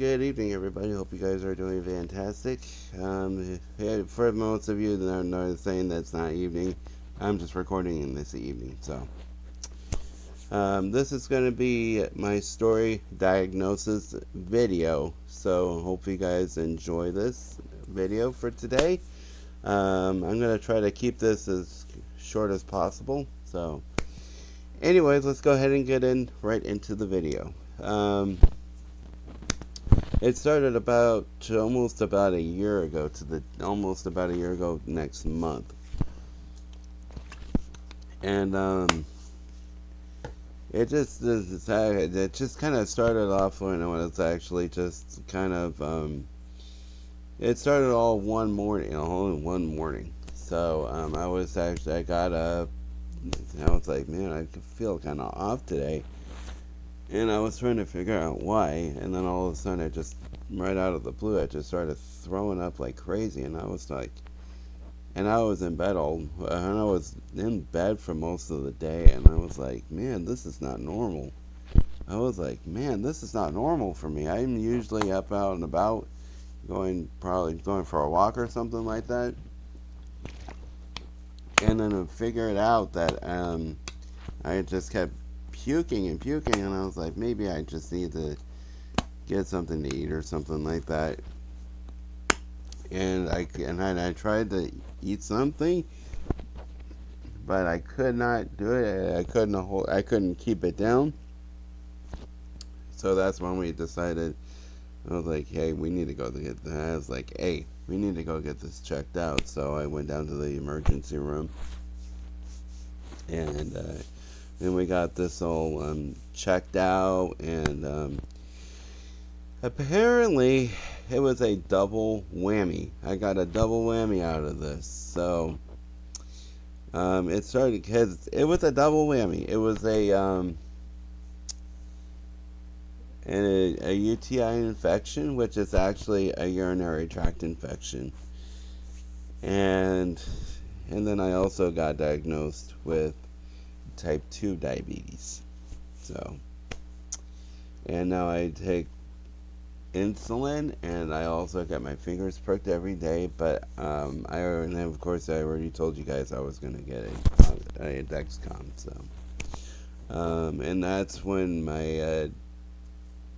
good evening, everybody. Hope you guys are doing fantastic. For most of you that are saying that it's not evening, I'm just recording in this evening. So, this is going to be my story diagnosis video. So, hope you guys enjoy this video for today. I'm going to try to keep this as short as possible. So, anyways, let's go ahead and get right into the video. It started almost about a year ago almost about a year ago next month, and it just kind of started off when it was actually just kind of it started all one morning, only one morning. So I got up. I was like, man, I feel kind of off today. And I was trying to figure out why, and then all of a sudden, right out of the blue, I just started throwing up like crazy, and I was in bed and I was in bed for most of the day, and I was like, man, this is not normal. I was like, man, this is not normal for me. I'm usually up out and about, probably going for a walk or something like that, and then I figured out that I just kept puking and puking, and I was like, maybe I just need to get something to eat or something like that. And I tried to eat something, but I could not do it. I couldn't keep it down. So that's when we decided. I was like, hey, we need to go get that. I was like, hey, we need to go get this checked out. So I went down to the emergency room, and then we got this all checked out, and apparently it was a double whammy. I got a double whammy out of this. So it started because it was a double whammy. It was a UTI infection, which is actually a urinary tract infection, and then I also got diagnosed with type 2 diabetes. So, and now I take insulin, and I also get my fingers pricked every day. But and of course I already told you guys I was going to get a Dexcom. So, and that's when my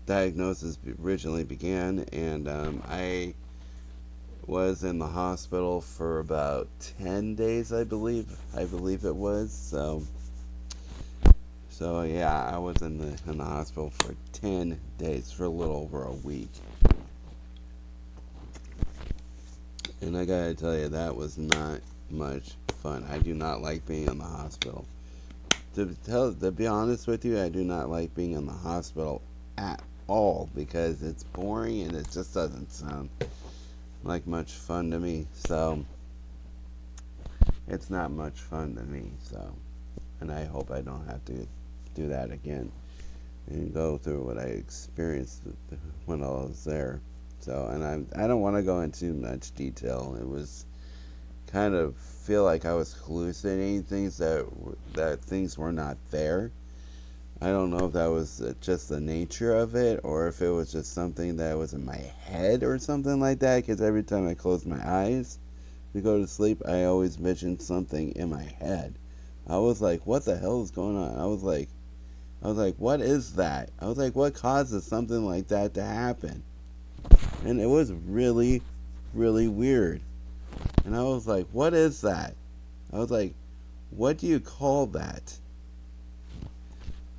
diagnosis originally began, and I was in the hospital for about 10 days, I believe it was. So yeah, I was in the hospital for 10 days, for a little over a week. And I gotta tell you, that was not much fun. I do not like being in the hospital. To be honest with you, I do not like being in the hospital at all, because it's boring and it just doesn't sound like much fun to me. So it's not much fun to me. So, and I hope I don't have to do that again and go through what I experienced when I was there. So, and I don't want to go into much detail. It was kind of feel like I was hallucinating things that things were not there. I don't know if that was just the nature of it, or if it was just something that was in my head or something like that, because every time I closed my eyes to go to sleep, I always visioned something in my head. I was like, what the hell is going on? I was like, what is that? I was like, what causes something like that to happen? And it was really, really weird. And I was like, what is that? I was like, what do you call that?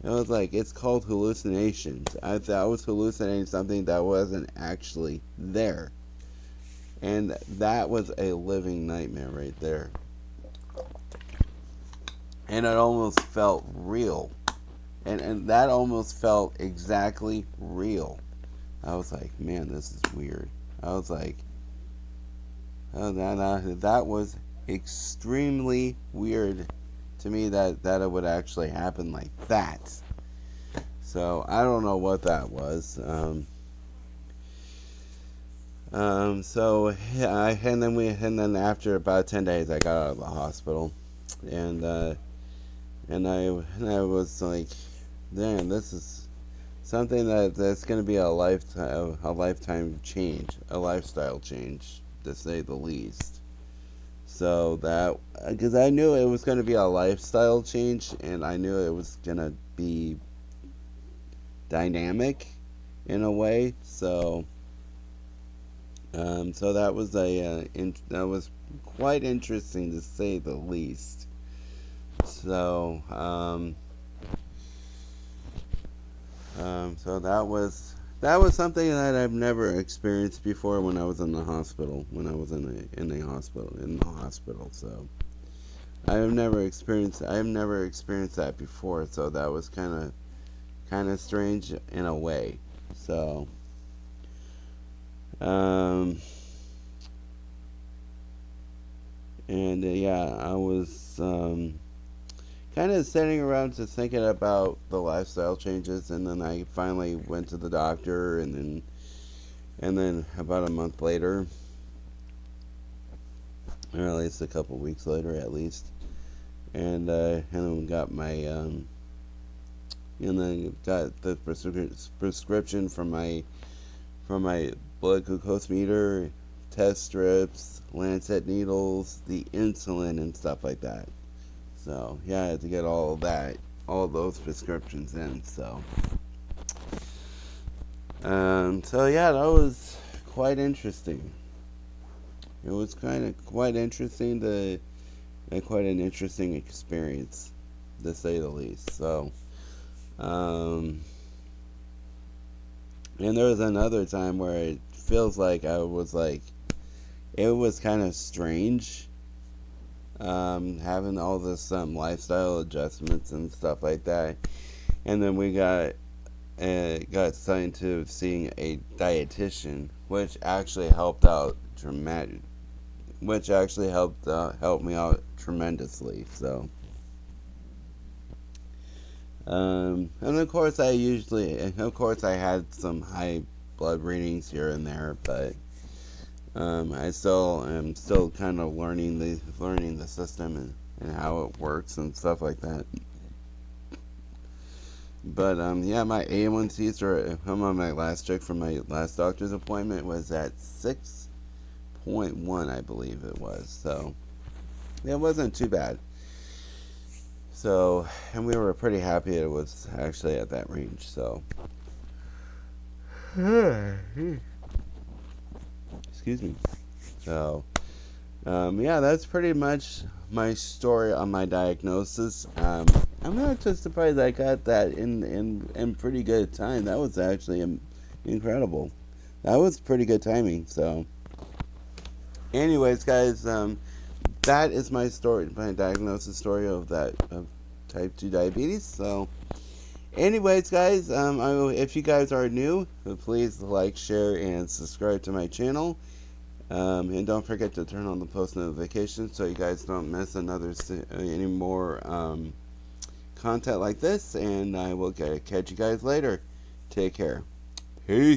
I was like, it's called hallucinations. I thought I was hallucinating something that wasn't actually there. And that was a living nightmare right there. And it almost felt real. And that almost felt exactly real. I was like, man, this is weird. I was like, oh, that was extremely weird to me, that it would actually happen like that. So I don't know what that was. So yeah, and then after about 10 days, I got out of the hospital, and I was like, damn, this something that's going to be a lifetime change, a lifestyle change, to say the least. So that, because I knew it was going to be a lifestyle change, and I knew it was going to be dynamic in a way. So that was quite interesting to say the least. So so that was something that I've never experienced before when I was in the hospital. When I was in the hospital. So I've never experienced that before. So that was kind of strange in a way. So um, and yeah, I was kind of sitting around just thinking about the lifestyle changes, and then I finally went to the doctor, and then about a month later, or at least a couple weeks later, at least, and then got the prescription from my blood glucose meter, test strips, lancet needles, the insulin, and stuff like that. So yeah, I had to get all those prescriptions in. So yeah, that was quite interesting. It was kind of quite interesting and quite an interesting experience, to say the least. Um, and there was another time where it feels like it was kind of strange, having all this lifestyle adjustments and stuff like that. And then we got assigned to seeing a dietitian, which actually helped me out tremendously. And of course I had some high blood readings here and there, but I still am still kind of learning the system and how it works and stuff like that. But yeah, my A1Cs I'm on my last check from my last doctor's appointment was at 6.1, I believe it was. So it wasn't too bad. So, and we were pretty happy it was actually at that range. So, excuse me. So, yeah, that's pretty much my story on my diagnosis. I'm not just surprised I got that in pretty good time. That was actually incredible. That was pretty good timing. So, anyways, guys, that is my story, my diagnosis story of type 2 diabetes. So, anyways, guys, if you guys are new, please like, share, and subscribe to my channel. And don't forget to turn on the post notifications so you guys don't miss any more content like this. And I will catch you guys later. Take care. Peace.